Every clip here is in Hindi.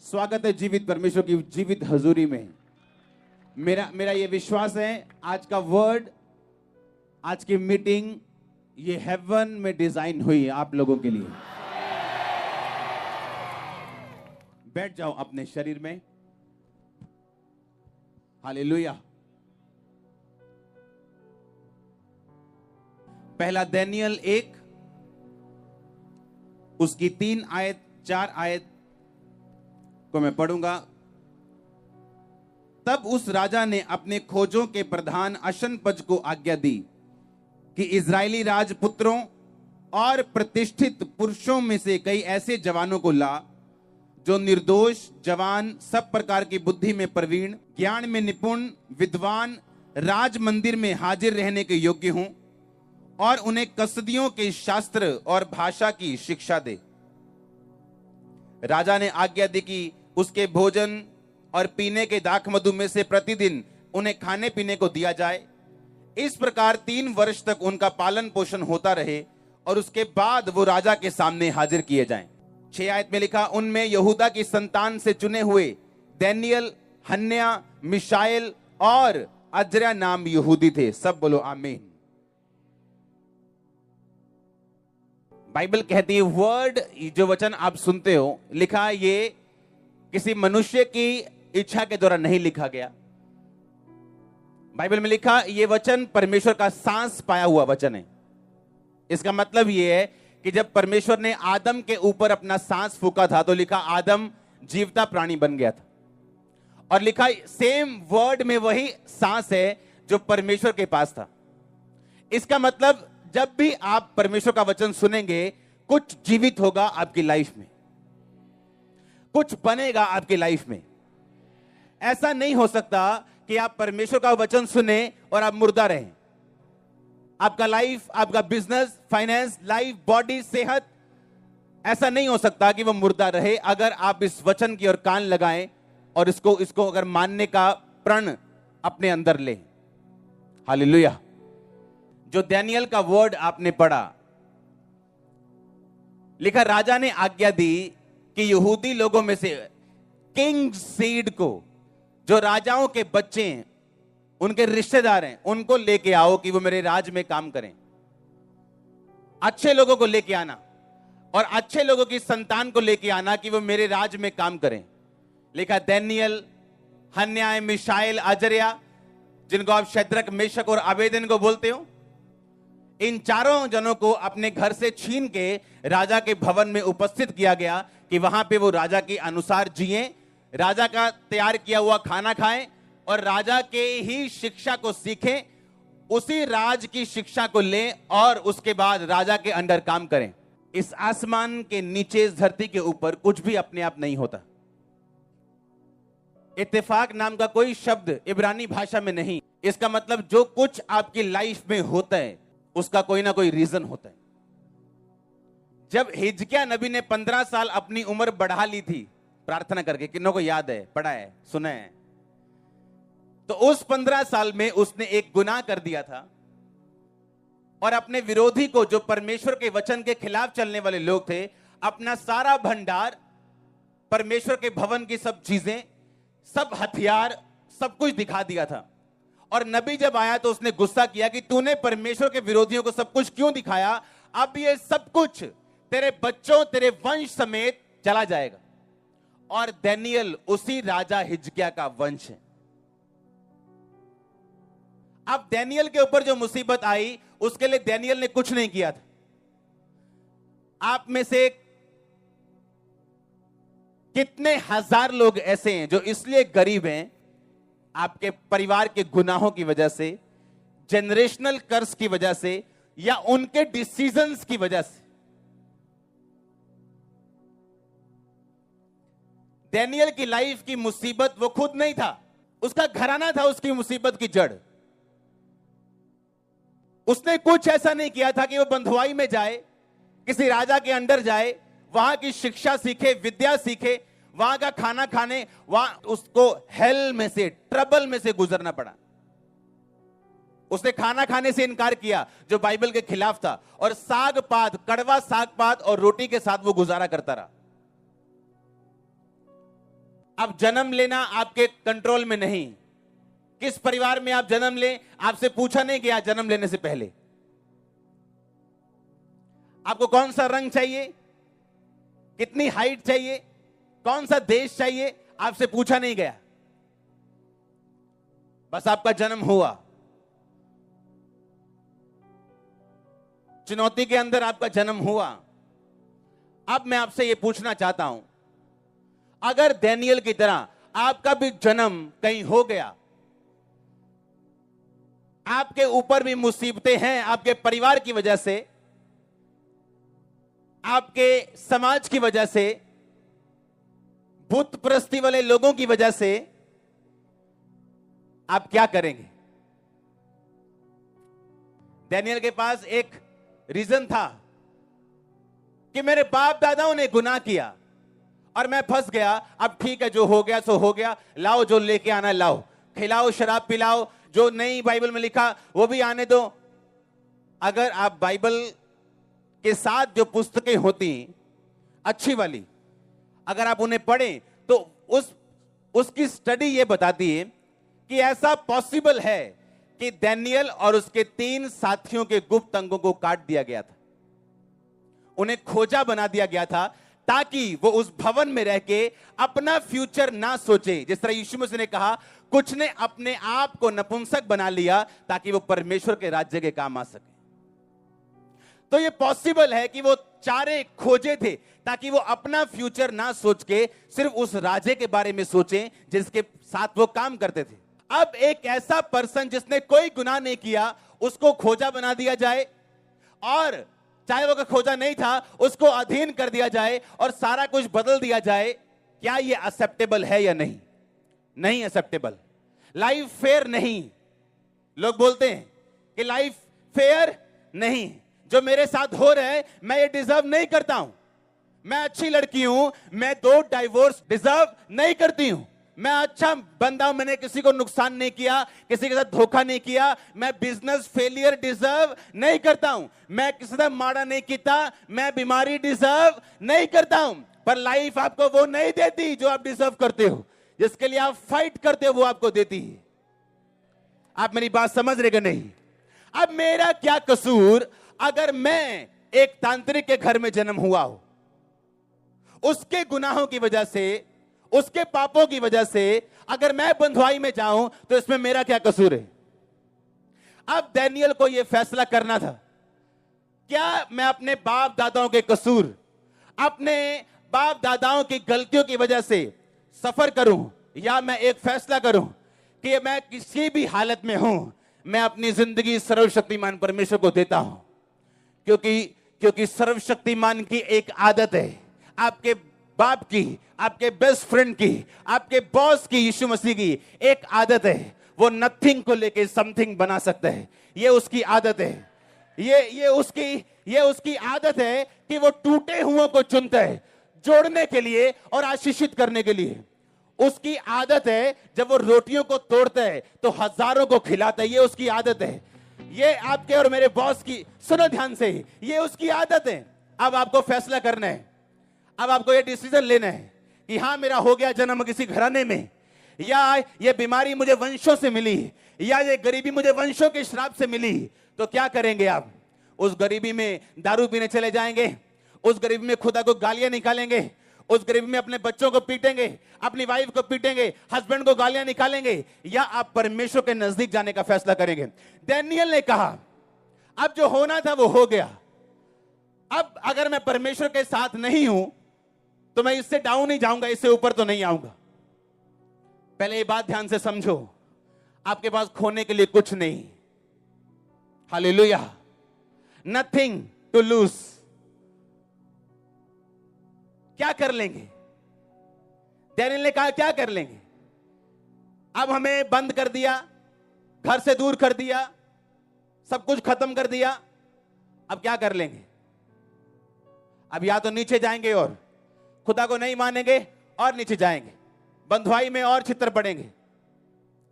स्वागत है जीवित परमेश्वर की जीवित हजूरी में। मेरा ये विश्वास है आज का वर्ड, आज की मीटिंग ये हेवन में डिजाइन हुई है आप लोगों के लिए। बैठ जाओ अपने शरीर में। हालेलुया। पहला दानियल 1 उसकी 3 आयत 4 आयत को मैं पढ़ूंगा। तब उस राजा ने अपने खोजों के प्रधान अशनपज को आज्ञा दी कि इजरायली राजपुत्रों और प्रतिष्ठित पुरुषों में से कई ऐसे जवानों को ला जो निर्दोष, जवान, सब प्रकार की बुद्धि में प्रवीण, ज्ञान में निपुण, विद्वान, राज मंदिर में हाजिर रहने के योग्य हों और उन्हें कसदियों के शास्त्र और भाषा की शिक्षा दे। राजा ने आज्ञा दी कि उसके भोजन और पीने के दाख मधु में से प्रतिदिन उन्हें खाने पीने को दिया जाए। इस प्रकार 3 वर्ष तक उनका पालन पोषण होता रहे और उसके बाद वो राजा के सामने हाजिर किए जाएं। 6 आयत में लिखा, उनमें यहूदा की संतान से चुने हुए दानियल, हन्न्याह, मिशाएल और अजर्या नाम यहूदी थे। सब बोलो आमीन। बाइबल कहती है वर्ड, जो वचन आप सुनते हो, लिखा ये किसी मनुष्य की इच्छा के द्वारा नहीं लिखा गया। बाइबल में लिखा ये वचन परमेश्वर का सांस पाया हुआ वचन है। इसका मतलब ये है कि जब परमेश्वर ने आदम के ऊपर अपना सांस फूका था तो लिखा आदम जीवता प्राणी बन गया था। और लिखा सेम वर्ड में वही सांस है जो परमेश्वर के पास था। इसका मतलब जब भी आप परमेश्वर का वचन सुनेंगे, कुछ जीवित होगा आपकी लाइफ में, कुछ बनेगा आपकी लाइफ में। ऐसा नहीं हो सकता कि आप परमेश्वर का वचन सुने और आप मुर्दा रहें। आपका लाइफ, आपका बिजनेस, फाइनेंस, लाइफ, बॉडी, सेहत, ऐसा नहीं हो सकता कि वो मुर्दा रहे अगर आप इस वचन की ओर कान लगाएं और इसको अगर मानने का प्रण अपने अंदर लें। हालेलुया। जो दानियल का वर्ड आपने पढ़ा, लिखा राजा ने आज्ञा दी कि यहूदी लोगों में से किंग सीड को, जो राजाओं के बच्चे हैं, उनके रिश्तेदार हैं, उनको लेके आओ कि वो मेरे राज में काम करें। अच्छे लोगों को लेके आना और अच्छे लोगों की संतान को लेके आना कि वो मेरे राज में काम करें। लिखा दानियल, हन्न्याह, मिशाएल, अजर्या, जिनको आप शद्रक, मेशक और अबेदनगो बोलते हो, इन चारों जनों को अपने घर से छीन के राजा के भवन में उपस्थित किया गया कि वहां पे वो राजा के अनुसार जिएं, राजा का तैयार किया हुआ खाना खाएं और राजा के ही शिक्षा को सीखें, उसी राज की शिक्षा को लें और उसके बाद राजा के अंडर काम करें। इस आसमान के नीचे, इस धरती के ऊपर कुछ भी अपने आप नहीं होता। इत्तेफाक नाम का कोई शब्द इब्रानी भाषा में नहीं। इसका मतलब जो कुछ आपकी लाइफ में होता है उसका कोई ना कोई रीजन होता है। जब हिजकिय्याह नबी ने 15 साल अपनी उम्र बढ़ा ली थी प्रार्थना करके, किन्हों को याद है, पढ़ा है, सुना है, तो उस 15 साल में उसने एक गुनाह कर दिया था और अपने विरोधी को, जो परमेश्वर के वचन के खिलाफ चलने वाले लोग थे, अपना सारा भंडार, परमेश्वर के भवन की सब चीजें, सब हथियार, सब कुछ दिखा दिया था। और नबी जब आया तो उसने गुस्सा किया कि तूने परमेश्वर के विरोधियों को सब कुछ क्यों दिखाया? अब ये सब कुछ तेरे बच्चों, तेरे वंश समेत चला जाएगा। और दानियल उसी राजा हिजकिय्याह का वंश है। अब दानियल के ऊपर जो मुसीबत आई, उसके लिए दानियल ने कुछ नहीं किया था। आप में से कितने हजार लोग ऐसे हैं जो इसलिए गरीब हैं, आपके परिवार के गुनाहों की वजह से, जनरेशनल कर्स की वजह से, या उनके डिसीजंस की वजह से। दानियल की लाइफ की मुसीबत वो खुद नहीं था, उसका घराना था उसकी मुसीबत की जड़। उसने कुछ ऐसा नहीं किया था कि वो बंधुआई में जाए, किसी राजा के अंडर जाए, वहां की शिक्षा सीखे, विद्या सीखे, वहां का खाना खाने, वहां उसको हेल में से, ट्रबल में से गुजरना पड़ा। उसने खाना खाने से इनकार किया जो बाइबल के खिलाफ था, और साग पात, कड़वा साग पात और रोटी के साथ वो गुजारा करता रहा। अब जन्म लेना आपके कंट्रोल में नहीं। किस परिवार में आप जन्म लें, आपसे पूछा नहीं गया जन्म लेने से पहले। आपको कौन सा रंग चाहिए, कितनी हाइट चाहिए, कौन सा देश चाहिए, आपसे पूछा नहीं गया। बस आपका जन्म हुआ, चुनौती के अंदर आपका जन्म हुआ। अब मैं आपसे यह पूछना चाहता हूं, अगर दानियेल की तरह आपका भी जन्म कहीं हो गया, आपके ऊपर भी मुसीबतें हैं, आपके परिवार की वजह से, आपके समाज की वजह से, बुत परस्ती वाले लोगों की वजह से, आप क्या करेंगे? दानियेल के पास एक रीजन था कि मेरे बाप दादाओं ने गुनाह किया और मैं फंस गया। अब ठीक है, जो हो गया सो हो गया, लाओ जो लेके आना लाओ, खिलाओ शराब पिलाओ, जो नई बाइबल में लिखा वो भी आने दो। अगर आप बाइबल के साथ जो पुस्तकें होती अच्छी वाली, अगर आप उन्हें पढ़ें तो उसकी स्टडी ये बताती है कि ऐसा पॉसिबल है कि दानियेल और उसके 3 साथियों के गुप्त अंगों को काट दिया गया था, उन्हें खोजा बना दिया गया था, ताकि वो उस भवन में रह के अपना फ्यूचर ना सोचे। जिस तरह यीशु मसीह ने कहा, कुछ ने अपने आप को नपुंसक बना लिया ताकि वो परमेश्वर के राज्य के काम आ सके। तो ये पॉसिबल है कि वो चारे खोजे थे ताकि वो अपना फ्यूचर ना सोच के सिर्फ उस राजे के बारे में सोचें जिसके साथ वो काम करते थे। अब एक ऐसा पर्सन जिसने कोई गुनाह नहीं किया, उसको खोजा बना दिया जाए, और चाहे वो खोजा नहीं था उसको अधीन कर दिया जाए और सारा कुछ बदल दिया जाए। क्या ये एक्सेप्टेबल है या नहीं? नहीं एक्सेप्टेबल। लाइफ फेयर नहीं। लोग बोलते हैं कि लाइफ फेयर नहीं, जो मेरे साथ हो रहा है मैं ये डिजर्व नहीं करता हूं, मैं अच्छी लड़की हूं, मैं 2 डाइवोर्स डिजर्व नहीं करती हूं, मैं अच्छा बंदा हूं, मैंने किसी को नुकसान नहीं किया, किसी के साथ धोखा नहीं किया, मैं बिजनेस फेलियर डिजर्व नहीं करता हूं, मैं किसी से माड़ा नहीं किया, मैं बीमारी डिजर्व नहीं करता हूं। पर लाइफ आपको वो नहीं देती जो आप डिजर्व करते हो, जिसके लिए आप फाइट करते हो वो आपको देती है। आप मेरी बात समझ रहे कि नहीं? अब मेरा क्या कसूर अगर मैं एक तांत्रिक के घर में जन्म हुआ हूं, उसके गुनाहों की वजह से, उसके पापों की वजह से अगर मैं बंधुआई में जाऊं तो इसमें मेरा क्या कसूर है? अब दानियेल को यह फैसला करना था, क्या मैं अपने बाप दादाओं के कसूर, अपने बाप दादाओं की गलतियों की वजह से सफर करूं, या मैं एक फैसला करूं कि मैं किसी भी हालत में हूं, मैं अपनी जिंदगी सर्वशक्तिमान परमेश्वर को देता हूं। क्योंकि सर्वशक्तिमान की एक आदत है, आपके बाप की, आपके बेस्ट फ्रेंड की, आपके बॉस की, यीशु मसीह की एक आदत है, वो नथिंग को लेके समथिंग बना सकता है। ये उसकी आदत है, ये उसकी आदत है कि वो टूटे हुओं को चुनता है जोड़ने के लिए और आशीषित करने के लिए। उसकी आदत है जब वो रोटियों को तोड़ता है तो हजारों को खिलाता है, ये उसकी आदत है। ये आपके और मेरे बॉस की, सुनो ध्यान से, ये उसकी आदत है। अब आपको फैसला करना है, अब आपको ये डिसीजन लेना है कि हाँ मेरा हो गया जन्म किसी घराने में, या ये बीमारी मुझे वंशों से मिली, या ये गरीबी मुझे वंशों के श्राप से मिली, तो क्या करेंगे आप? उस गरीबी में दारू पीने चले जाएंगे, उस गरीबी में खुदा को गालियां निकालेंगे, उस गरीबी में अपने बच्चों को पीटेंगे, अपनी वाइफ को पीटेंगे, हस्बैंड को गालियां निकालेंगे, या आप परमेश्वर के नजदीक जाने का फैसला करेंगे? दानियेल ने कहा अब जो होना था वो हो गया, अब अगर मैं परमेश्वर के साथ नहीं हूं तो मैं इससे डाउन नहीं जाऊंगा, इससे ऊपर तो नहीं आऊंगा। पहले ये बात ध्यान से समझो, आपके पास खोने के लिए कुछ नहीं। Hallelujah, nothing to lose. क्या कर लेंगे? दानियेल ने कहा क्या कर लेंगे? अब हमें बंद कर दिया, घर से दूर कर दिया, सब कुछ खत्म कर दिया, अब क्या कर लेंगे? अब या तो नीचे जाएंगे और खुदा को नहीं मानेंगे और नीचे जाएंगे, बंधुआई में और छितर पड़ेंगे।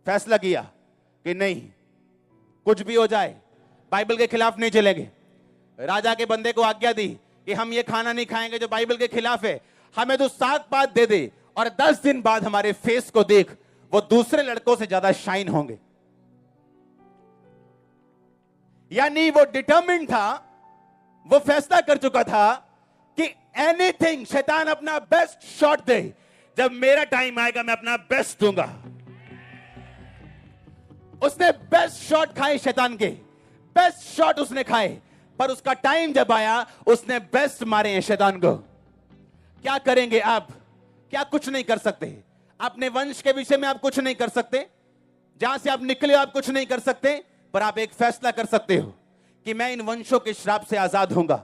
फैसला किया कि नहीं, कुछ भी हो जाए बाइबल के खिलाफ नहीं चलेंगे। राजा के बंदे को आज्ञा दी कि हम ये खाना नहीं खाएंगे जो बाइबल के खिलाफ है, हमें तो 7 पात दे दे और 10 दिन बाद हमारे फेस को देख वो दूसरे लड़कों से ज्यादा शाइन होंगे। यानी वो डिटरमिन्ड था, वो फैसला कर चुका था कि एनीथिंग, शैतान अपना बेस्ट शॉट दे, जब मेरा टाइम आएगा मैं अपना बेस्ट दूंगा। उसने बेस्ट शॉट खाए, शैतान के बेस्ट शॉट उसने खाए, पर उसका टाइम जब आया उसने बेस्ट मारे हैं शैतान को। क्या करेंगे आप? क्या कुछ नहीं कर सकते। अपने वंश के विषय में आप कुछ नहीं कर सकते, जहां से आप निकले आप कुछ नहीं कर सकते, पर आप एक फैसला कर सकते हो कि मैं इन वंशों के श्राप से आजाद होऊंगा।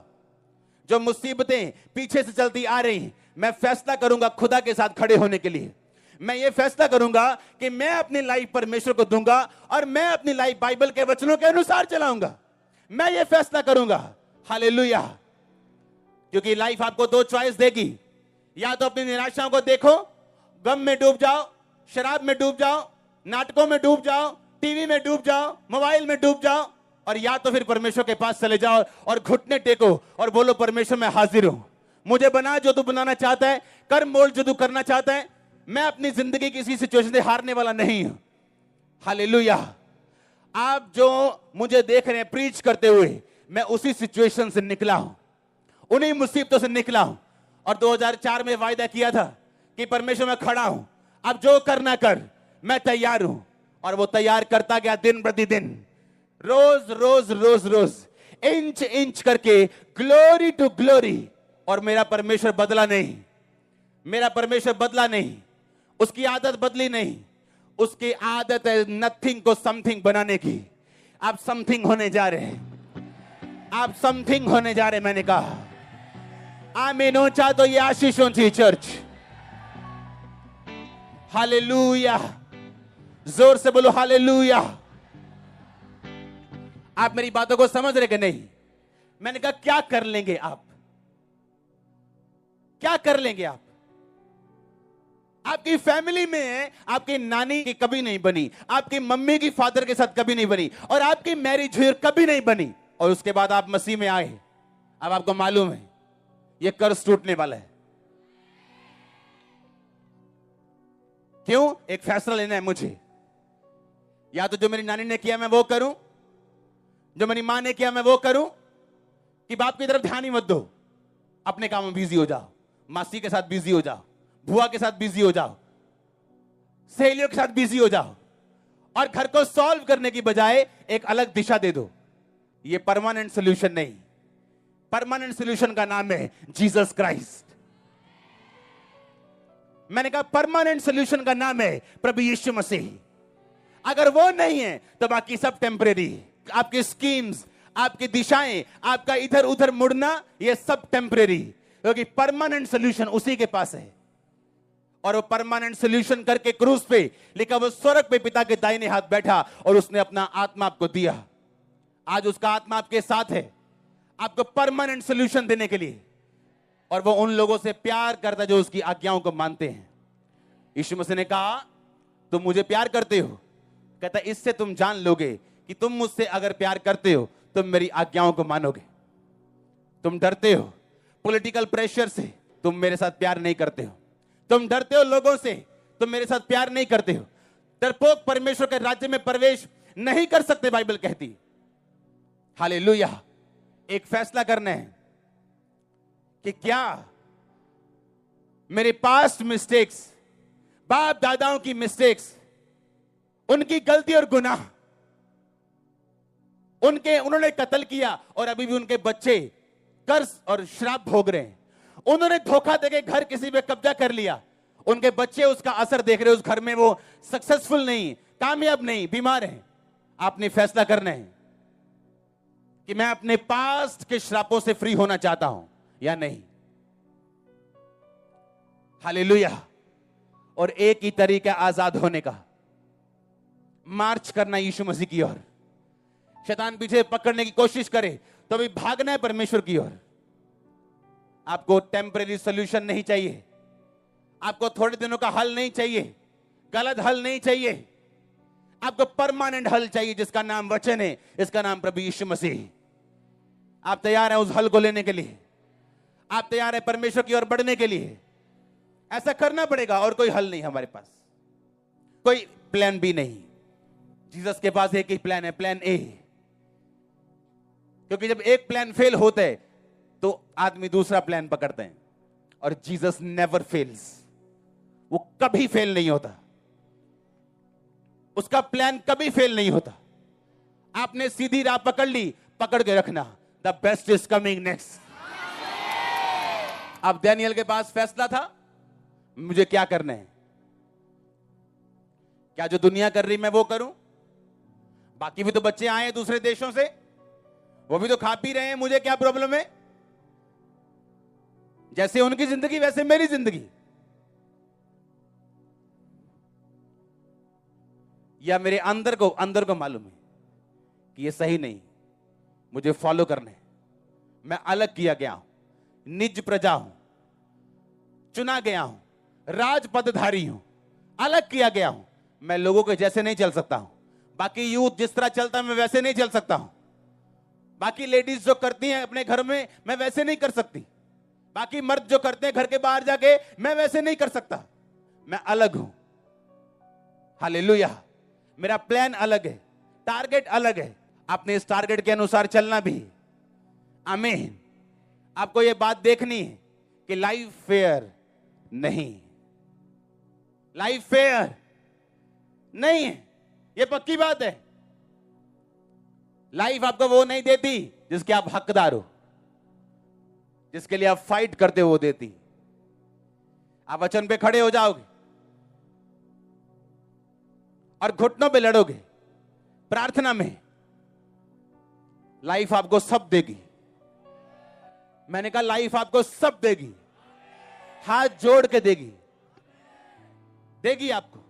जो मुसीबतें पीछे से चलती आ रही, मैं फैसला करूंगा खुदा के साथ खड़े होने के लिए। मैं ये फैसला करूंगा कि मैं अपनी लाइफ परमेश्वर को दूंगा और मैं अपनी लाइफ बाइबल के वचनों के अनुसार चलाऊंगा। मैं ये फैसला करूंगा। हालेलुया। क्योंकि लाइफ आपको 2 चॉइस देगी, या तो अपनी निराशाओं को देखो, गम में डूब जाओ, शराब में डूब जाओ, नाटकों में डूब जाओ, टीवी में डूब जाओ, मोबाइल में डूब जाओ, और या तो फिर परमेश्वर के पास चले जाओ और घुटने टेको और बोलो परमेश्वर मैं हाजिर हूं, मुझे बना जो तू बनाना चाहता है, कर मोल्ड जो तू करना चाहता है। मैं अपनी जिंदगी किसी सिचुएशन से हारने वाला नहीं हूं। हालेलुया। आप जो मुझे देख रहे हैं प्रीच करते हुए, मैं उसी सिचुएशन से निकला हूं, उन्हीं मुसीबतों से निकला हूं, और 2004 में वायदा किया था कि परमेश्वर मैं खड़ा हूं, अब जो करना कर, मैं तैयार हूं। और वो तैयार करता गया दिन प्रतिदिन, रोज रोज रोज रोज, इंच इंच करके, ग्लोरी टू ग्लोरी। और मेरा परमेश्वर बदला नहीं, मेरा परमेश्वर बदला नहीं, उसकी आदत बदली नहीं। उसकी आदत है नथिंग को समथिंग बनाने की। आप समथिंग होने जा रहे हैं, आप समथिंग होने जा रहे हैं। मैंने कहा आमीन ऊंचा तो ये आशीष ऊंची चर्च। हालेलुया। जोर से बोलो हालेलुया। आप मेरी बातों को समझ रहे कि नहीं? मैंने कहा क्या कर लेंगे आप, क्या कर लेंगे आप? आपकी फैमिली में आपकी नानी की कभी नहीं बनी, आपकी मम्मी की फादर के साथ कभी नहीं बनी, और आपकी मैरिज हुई कभी नहीं बनी, और उसके बाद आप मसीह में आए। अब आपको मालूम है ये कर्ज टूटने वाला है। क्यों? एक फैसला लेना है मुझे। या तो जो मेरी नानी ने किया मैं वो करूं, जो मेरी मां ने किया मैं वो करूं, कि बाप की तरफ ध्यान ही मत दो, अपने काम में बिजी हो जाओ, मासी के साथ बिजी हो जाओ, बुआ के साथ बिजी हो जाओ, सहेलियों के साथ बिजी हो जाओ, और घर को सॉल्व करने की बजाय एक अलग दिशा दे दो। ये परमानेंट सॉल्यूशन नहीं। परमानेंट सॉल्यूशन का नाम है जीसस क्राइस्ट। मैंने कहा परमानेंट सॉल्यूशन का नाम है प्रभु यीशु मसीह। अगर वो नहीं है तो बाकी सब टेम्परेरी। आपकी स्कीम्स, आपकी दिशाएं, आपका इधर उधर मुड़ना, ये सब टेम्परेरी, क्योंकि परमानेंट सॉल्यूशन उसी के पास है। और वो परमानेंट सॉल्यूशन करके क्रूस पे लिखा, वो स्वर्ग पे पिता के दाहिने हाथ बैठा और उसने अपना आत्मा आपको दिया। आज उसका आत्मा आपके साथ है, आपको परमानेंट सॉल्यूशन देने के लिए। और वो उन लोगों से प्यार करता है जो उसकी आज्ञाओं को मानते हैं। यीशु मसीह ने कहा तुम मुझे प्यार करते हो, कहता इससे तुम जान लोगे कि तुम मुझसे अगर प्यार करते हो तुम मेरी आज्ञाओं को मानोगे। तुम डरते हो पॉलिटिकल प्रेशर से, तुम मेरे साथ प्यार नहीं करते हो। तुम डरते हो लोगों से, तुम मेरे साथ प्यार नहीं करते हो। डरपोक परमेश्वर के राज्य में प्रवेश नहीं कर सकते, बाइबल कहती। हालेलुया। एक फैसला करना है कि क्या मेरे पास्ट मिस्टेक्स, बाप दादाओं की मिस्टेक्स, उनकी गलती और गुनाह, उन्होंने कत्ल किया और अभी भी उनके बच्चे कर्ज और श्राप भोग रहे हैं। उन्होंने धोखा देके घर किसी पे कब्जा कर लिया, उनके बच्चे उसका असर देख रहे हैं। उस घर में वो सक्सेसफुल नहीं, कामयाब नहीं, बीमार हैं। आपने फैसला करना है कि मैं अपने पास्ट के श्रापों से फ्री होना चाहता हूं या नहीं। हालेलुया। और एक ही तरीका आजाद होने का, मार्च करना यीशु मसीह की ओर। शैतान पीछे पकड़ने की कोशिश करे तो भी भागना है परमेश्वर की ओर। आपको टेम्परेरी सॉल्यूशन नहीं चाहिए, आपको थोड़े दिनों का हल नहीं चाहिए, गलत हल नहीं चाहिए। आपको परमानेंट हल चाहिए जिसका नाम वचन है, इसका नाम प्रभु यीशु मसीह। आप तैयार हैं उस हल को लेने के लिए? आप तैयार हैं परमेश्वर की ओर बढ़ने के लिए? ऐसा करना पड़ेगा और कोई हल नहीं हमारे पास, कोई प्लान बी नहीं। जीसस के पास एक ही प्लान है, प्लान ए। क्योंकि जब एक प्लान फेल होता है तो आदमी दूसरा प्लान पकड़ते हैं, और जीसस नेवर फेल्स, वो कभी फेल नहीं होता, उसका प्लान कभी फेल नहीं होता। आपने सीधी राह पकड़ ली, पकड़ के रखना, the best is coming next. अब डैनियल के पास फैसला था, मुझे क्या करना है, क्या जो दुनिया कर रही मैं वो करूं? बाकी भी तो बच्चे आए हैं दूसरे देशों से, वो भी तो खा पी रहे हैं, मुझे क्या प्रॉब्लम है? जैसे उनकी जिंदगी वैसे मेरी जिंदगी। या मेरे अंदर को मालूम है कि ये सही नहीं, मुझे फॉलो करना है। मैं अलग किया गया हूं, निज प्रजा हूं, चुना गया हूं, राजपदधारी हूं, अलग किया गया हूं। मैं लोगों के जैसे नहीं चल सकता हूं। बाकी यूथ जिस तरह चलता है मैं वैसे नहीं चल सकता हूं। बाकी लेडीज जो करती हैं अपने घर में मैं वैसे नहीं कर सकती। बाकी मर्द जो करते हैं घर के बाहर जाके मैं वैसे नहीं कर सकता। मैं अलग हूं। हालेलुया। मेरा प्लान अलग है, टारगेट अलग है। आपने इस टारगेट के अनुसार चलना भी। आमीन। आपको यह बात देखनी है कि लाइफ फेयर नहीं, लाइफ फेयर नहीं है, यह पक्की बात है। लाइफ आपको वो नहीं देती जिसके आप हकदार हो, जिसके लिए आप फाइट करते हो वो देती। आप वचन पे खड़े हो जाओगे और घुटनों पे लड़ोगे प्रार्थना में, लाइफ आपको सब देगी। मैंने कहा लाइफ आपको सब देगी, हाथ जोड़ के देगी, देगी आपको।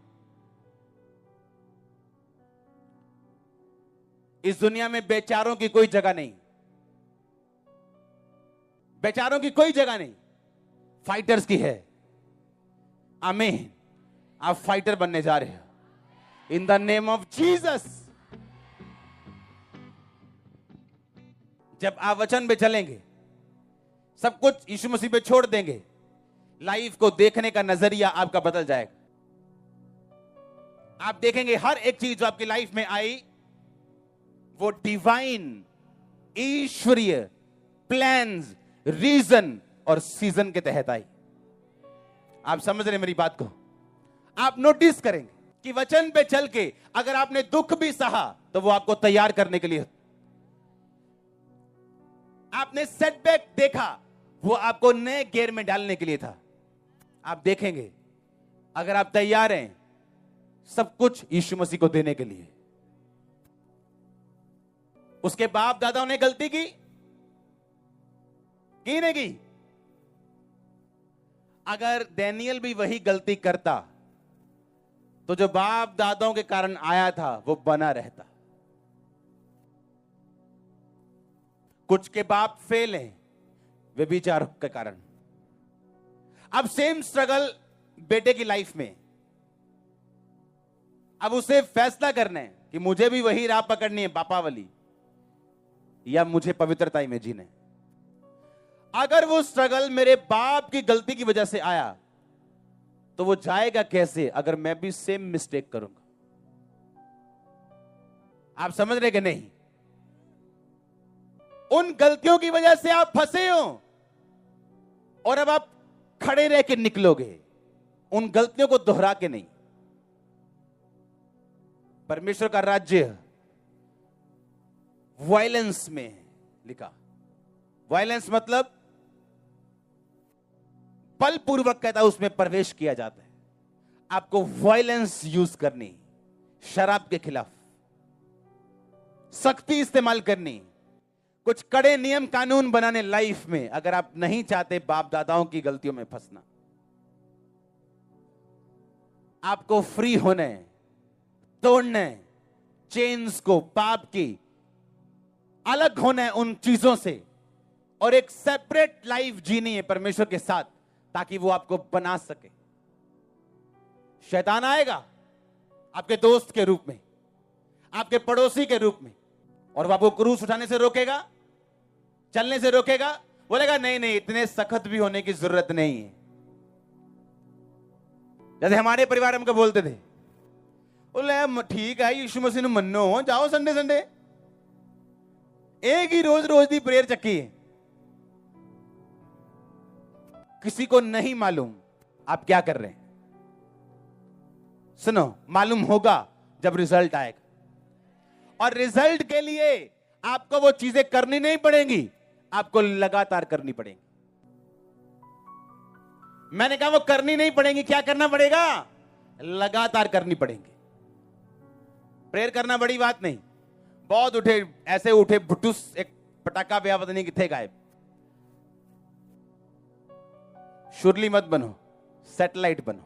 इस दुनिया में बेचारों की कोई जगह नहीं, बेचारों की कोई जगह नहीं, फाइटर्स की है। आमीन। आप फाइटर बनने जा रहे हो in the name of Jesus. जब आप वचन पे चलेंगे, सब कुछ यीशु मसीह पे छोड़ देंगे, लाइफ को देखने का नजरिया आपका बदल जाएगा। आप देखेंगे हर एक चीज जो आपकी लाइफ में आई वो डिवाइन, ईश्वरीय प्लान्स, रीजन और सीजन के तहत आई। आप समझ रहे मेरी बात को? आप नोटिस करेंगे कि वचन पे चल के अगर आपने दुख भी सहा तो वो आपको तैयार करने के लिए। आपने सेटबैक देखा, वो आपको नए गियर में डालने के लिए था। आप देखेंगे अगर आप तैयार हैं सब कुछ यीशु मसीह को देने के लिए। उसके बाप दादाओं ने गलती की नहीं की? अगर डैनियल भी वही गलती करता तो जो बाप दादाओं के कारण आया था वो बना रहता। कुछ के बाप फेल हैं व्यभिचार के कारण। अब सेम स्ट्रगल बेटे की लाइफ में। अब उसे फैसला करना है कि मुझे भी वही राह पकड़नी है बापा वाली, या मुझे पवित्रता में जीना है। अगर वो स्ट्रगल मेरे बाप की गलती की वजह से आया तो वो जाएगा कैसे अगर मैं भी सेम मिस्टेक करूंगा? आप समझ रहे कि नहीं? उन गलतियों की वजह से आप फंसे हो और अब आप खड़े रह के निकलोगे, उन गलतियों को दोहरा के नहीं। परमेश्वर का राज्य वायलेंस में है लिखा। वायलेंस मतलब बलपूर्वक कहता है उसमें प्रवेश किया जाता है। आपको वायलेंस यूज करनी, शराब के खिलाफ सख्ती इस्तेमाल करनी, कुछ कड़े नियम कानून बनाने लाइफ में, अगर आप नहीं चाहते बाप दादाओं की गलतियों में फंसना। आपको फ्री होने, तोड़ने चेन्स को, पाप की, अलग होना है उन चीजों से और एक सेपरेट लाइफ जीनी है परमेश्वर के साथ, ताकि वो आपको बना सके। शैतान आएगा आपके दोस्त के रूप में, आपके पड़ोसी के रूप में, और वो आपको क्रूस उठाने से रोकेगा, चलने से रोकेगा। बोलेगा नहीं नहीं, इतने सख्त भी होने की जरूरत नहीं है। जैसे हमारे परिवार हमको बोलते थे, बोले ठीक है यीशु मसीह ने मन्नो जाओ संडे संडे, एक ही रोज रोज दी प्रेयर चक्की है। किसी को नहीं मालूम आप क्या कर रहे हैं। सुनो, मालूम होगा जब रिजल्ट आएगा, और रिजल्ट के लिए आपको वो चीजें करनी नहीं पड़ेंगी, आपको लगातार करनी पड़ेगी। मैंने कहा वो करनी नहीं पड़ेंगी, क्या करना पड़ेगा? लगातार करनी पड़ेंगी। प्रेयर करना बड़ी बात नहीं, बहुत उठे ऐसे उठे भुटुस एक पटाखा पे पता नहीं कितने गायब। शुरली मत बनो, सैटेलाइट बनो,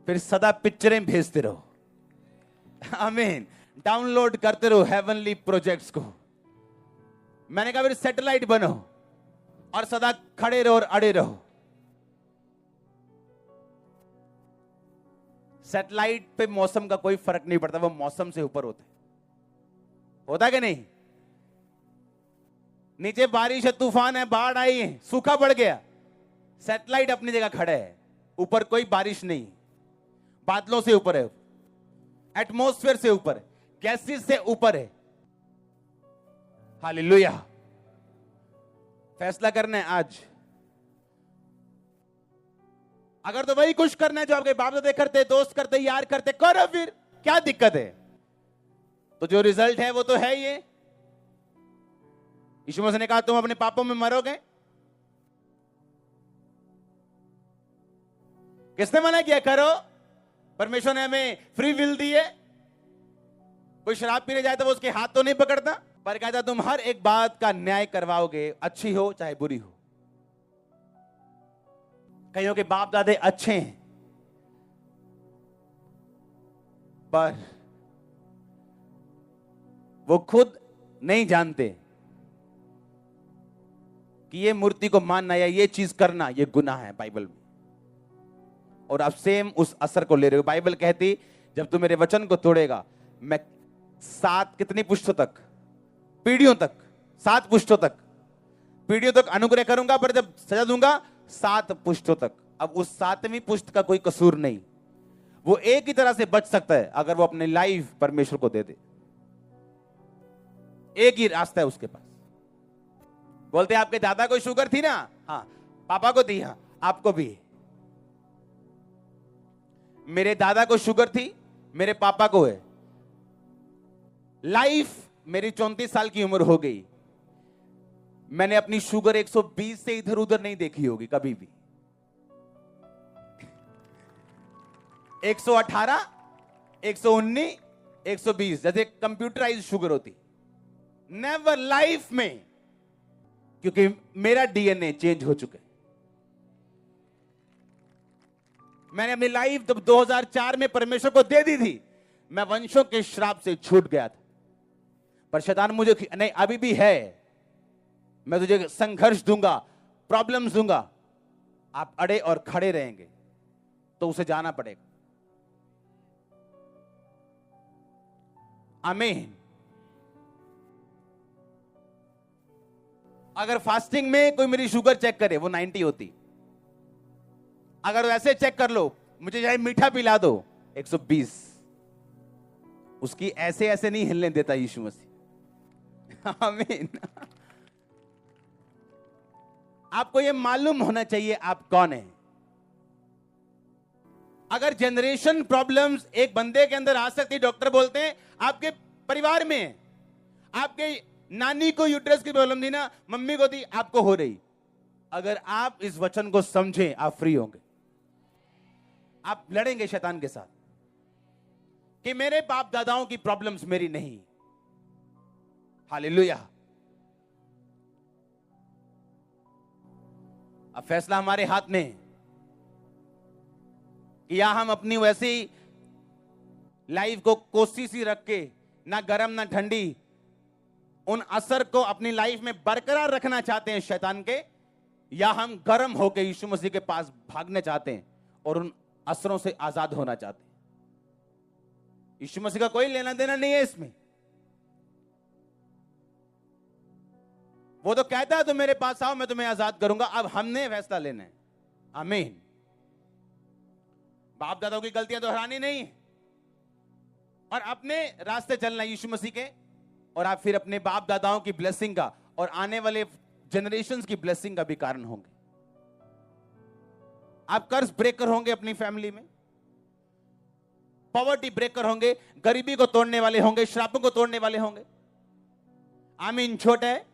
फिर सदा पिक्चरें भेजते रहो। आमीन। डाउनलोड करते रहो हेवनली प्रोजेक्ट्स को। मैंने कहा फिर सैटेलाइट बनो और सदा खड़े रहो और अड़े रहो। सैटेलाइट पे मौसम का कोई फर्क नहीं पड़ता, वो मौसम से ऊपर होता कि नहीं? नीचे बारिश है, तूफान है, बाढ़ आई है, सूखा पड़ गया, सैटेलाइट अपनी जगह खड़े है, ऊपर कोई बारिश नहीं, बादलों से ऊपर है, एटमॉस्फेयर से ऊपर है, गैसेस से ऊपर है। हालेलुया। फैसला करना है आज। अगर तो वही कुछ करना है जो आपके बाप दादा करते, दोस्त करते, यार करते, करो, फिर क्या दिक्कत है? तो जो रिजल्ट है वो तो है ये। यीशु मसीह ने कहा तुम अपने पापों में मरोगे। किसने मना किया? करो। परमेश्वर ने हमें फ्री विल दी है। कोई शराब पीने जाए तो वो उसके हाथ तो नहीं पकड़ता, पर कहता तुम हर एक बात का न्याय करवाओगे, अच्छी हो चाहे बुरी हो। कईयों के बाप दादे अच्छे हैं, पर वो खुद नहीं जानते कि ये मूर्ति को मानना या ये चीज करना ये गुनाह है बाइबल में, और आप सेम उस असर को ले रहे हो। बाइबल कहती जब तू मेरे वचन को तोड़ेगा, मैं 7 कितनी पुष्टों तक, पीढ़ियों तक, 7 पुष्टों तक, पीढ़ियों तक अनुग्रह करूंगा, पर जब सजा दूंगा 7 पुष्टों तक। अब उस 7वीं पुष्ट का कोई कसूर नहीं, वो एक ही तरह से बच सकता है अगर वो अपनी लाइफ परमेश्वर को दे दे। एक ही रास्ता है उसके पास। बोलते आपके दादा को शुगर थी ना? हाँ। पापा को थी? हाँ। आपको भी। मेरे दादा को शुगर थी, मेरे पापा को है। लाइफ मेरी 34 साल की उम्र हो गई, मैंने अपनी शुगर 120 से इधर उधर नहीं देखी होगी कभी भी। 118, 119, 120 जैसे कंप्यूटराइज शुगर होती, नेवर लाइफ में, क्योंकि मेरा डीएनए चेंज हो चुका है। मैंने अपनी लाइफ जब 2004 में परमेश्वर को दे दी थी, मैं वंशों के श्राप से छूट गया था, पर शैतान मुझे नहीं, अभी भी है, मैं तुझे संघर्ष दूंगा, प्रॉब्लम्स दूंगा, आप अड़े और खड़े रहेंगे तो उसे जाना पड़ेगा। आमीन। अगर फास्टिंग में कोई मेरी शुगर चेक करे वो 90 होती, अगर वैसे चेक कर लो, मुझे चाहे मीठा पिला दो, 120। उसकी ऐसे ऐसे नहीं हिलने देता यीशु मसीह। आमीन। आपको यह मालूम होना चाहिए आप कौन है। अगर जनरेशन प्रॉब्लम्स एक बंदे के अंदर आ सकती, डॉक्टर बोलते हैं आपके परिवार में है, आपके नानी को यूट्रस की प्रॉब्लम थी ना, मम्मी को थी, आपको हो रही। अगर आप इस वचन को समझें, आप फ्री होंगे। आप लड़ेंगे शैतान के साथ कि मेरे बाप दादाओं की प्रॉब्लम्स मेरी नहीं। हालेलुया। अब फैसला हमारे हाथ में है कि या हम अपनी वैसी लाइफ को कोसी सी रख के, ना गर्म ना ठंडी, उन असर को अपनी लाइफ में बरकरार रखना चाहते हैं शैतान के, या हम गर्म होकर यीशु मसीह के पास भागना चाहते हैं और उन असरों से आजाद होना चाहते हैं। यीशु मसीह का कोई लेना देना नहीं है इसमें। वो तो कहता है तुम मेरे पास आओ, मैं तुम्हें आजाद करूंगा। अब हमने फैसला लेना है। आमीन। बाप दादाओं की गलतियां दोहरानी नहीं है और अपने रास्ते चलना यीशु मसीह के, और आप फिर अपने बाप दादाओं की ब्लेसिंग का और आने वाले जनरेशंस की ब्लेसिंग का भी कारण होंगे। आप कर्ज ब्रेकर होंगे अपनी फैमिली में, पॉवर्टी ब्रेकर होंगे, गरीबी को तोड़ने वाले होंगे, श्रापों को तोड़ने वाले होंगे। आमीन। छोटा है।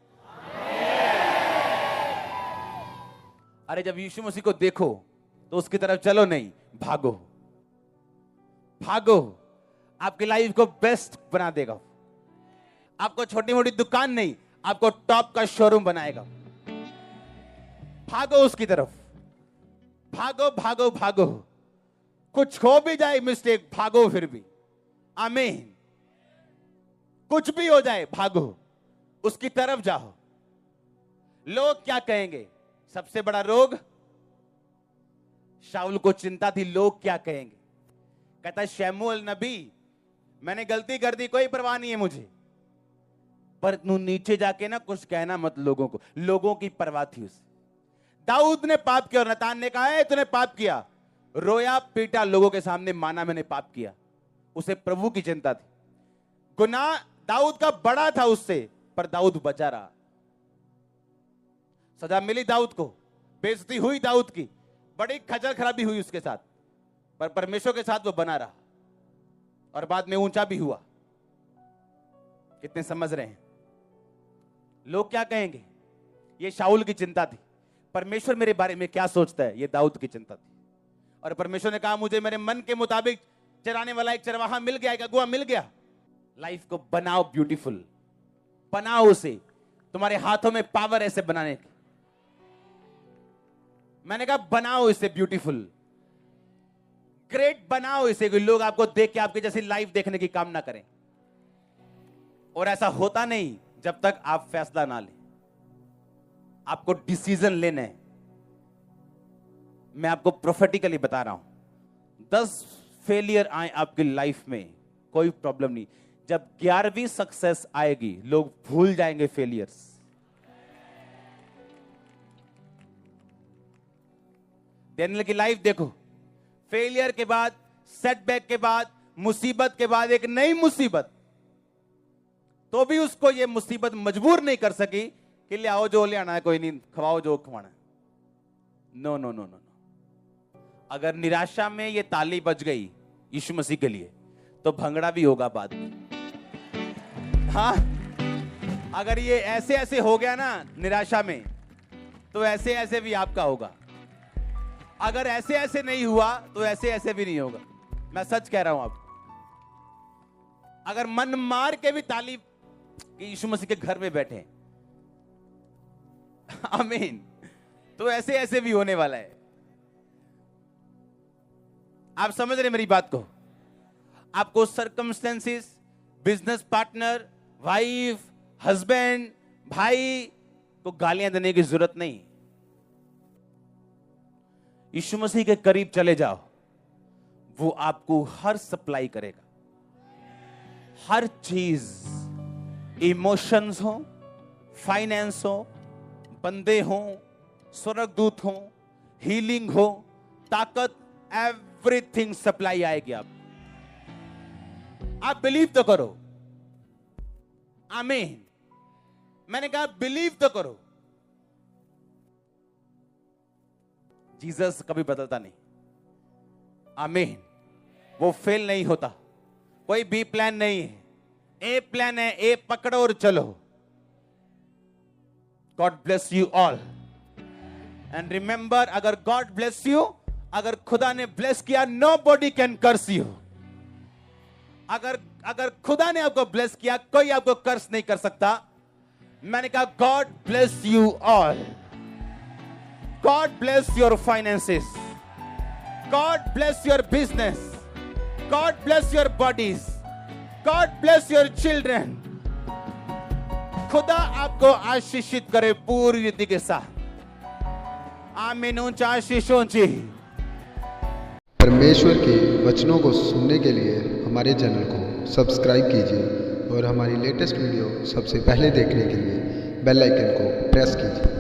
अरे जब यीशु मसीह को देखो तो उसकी तरफ चलो नहीं, भागो भागो। आपकी लाइफ को बेस्ट बना देगा। आपको छोटी मोटी दुकान नहीं, आपको टॉप का शोरूम बनाएगा। भागो उसकी तरफ, भागो भागो भागो। कुछ हो भी जाए मिस्टेक, भागो फिर भी। आमीन। कुछ भी हो जाए, भागो उसकी तरफ जाओ। लोग क्या कहेंगे? सबसे बड़ा रोग शाऊल को चिंता थी, लोग क्या कहेंगे। कहता शमूएल नबी, मैंने गलती कर दी, कोई परवाह नहीं है मुझे, पर तू नीचे जाके ना कुछ कहना मत लोगों को। लोगों की परवाह थी उसे। दाऊद ने पाप किया और नतान ने कहा है तूने पाप किया, रोया पीटा लोगों के सामने, माना मैंने पाप किया। उसे प्रभु की चिंता थी। गुनाह दाऊद का बड़ा था उससे, पर दाऊद बचा रहा। सजा मिली दाऊद को, बेइज्जती हुई दाऊद की, बड़ी खजर खराबी हुई उसके साथ, पर परमेश्वर के साथ वो बना रहा और बाद में ऊंचा भी हुआ। कितने समझ रहे हैं? लोग क्या कहेंगे, ये शाऊल की चिंता थी। परमेश्वर मेरे बारे में क्या सोचता है, ये दाऊद की चिंता थी। और परमेश्वर ने कहा मुझे मेरे मन के मुताबिक चराने वाला एक चरवाहा मिल गया, एक अगुआ मिल गया। लाइफ को बनाओ ब्यूटीफुल, बनाओ उसे। तुम्हारे हाथों में पावर ऐसे बनाने की। मैंने कहा बनाओ इसे ब्यूटीफुल, ग्रेट बनाओ इसे, कि लोग आपको देख के आपकी जैसी लाइफ देखने की कामना करें। और ऐसा होता नहीं जब तक आप फैसला ना लें। आपको डिसीजन लेना है। मैं आपको प्रोफेटिकली बता रहा हूं, 10 फेलियर आए आपकी लाइफ में, कोई प्रॉब्लम नहीं। जब 11वीं सक्सेस आएगी, लोग भूल जाएंगे फेलियर्स। डैनियल की लाइफ देखो, फेलियर के बाद, सेटबैक के बाद, मुसीबत के बाद एक नई मुसीबत, तो भी उसको ये मुसीबत मजबूर नहीं कर सकी कि ले आओ जो ले आना है, कोई नहीं, खवाओ जो खवाना है। No no no no. अगर निराशा में ये ताली बज गई यीशु मसीह के लिए, तो भंगड़ा भी होगा बाद में। हाँ, अगर ये ऐसे ऐसे हो गया ना निराशा में, तो ऐसे ऐसे भी आपका होगा। अगर ऐसे ऐसे नहीं हुआ, तो ऐसे ऐसे भी नहीं होगा। मैं सच कह रहा हूं आपको। अगर मन मार के भी ताली कि यीशु मसीह के घर में बैठे, आमीन, तो ऐसे ऐसे भी होने वाला है। आप समझ रहे मेरी बात को? आपको circumstances, business partner, wife, husband, भाई को गालियां देने की जरूरत नहीं। यीशु मसीह के करीब चले जाओ, वो आपको हर सप्लाई करेगा। हर चीज, इमोशंस हो, फाइनेंस हो, बंदे हो, स्वर्गदूत हो, हीलिंग हो, ताकत, एवरीथिंग सप्लाई आएगी। आप बिलीव तो करो। आमीन। मैंने कहा बिलीव तो करो। जीसस कभी बदलता नहीं। आमीन। वो फेल नहीं होता। कोई बी प्लान नहीं है, ए प्लान है। ए पकड़ो और चलो। God bless you all and remember, अगर गॉड ब्लेस यू, अगर खुदा ने ब्लेस किया, नोबॉडी कैन कर्स यू। अगर खुदा ने आपको ब्लेस किया, कोई आपको कर्स नहीं कर सकता। मैंने कहा God bless you all. God bless your finances, God bless your business, God bless your bodies, God bless your children. खुदा आपको आशीषित करे पूरी रीति के साथ। आमीन। ऊंचा आशीष ऊंची। परमेश्वर के वचनों को सुनने के लिए हमारे चैनल को सब्सक्राइब कीजिए और हमारी लेटेस्ट वीडियो सबसे पहले देखने के लिए बेल आइकन को प्रेस कीजिए।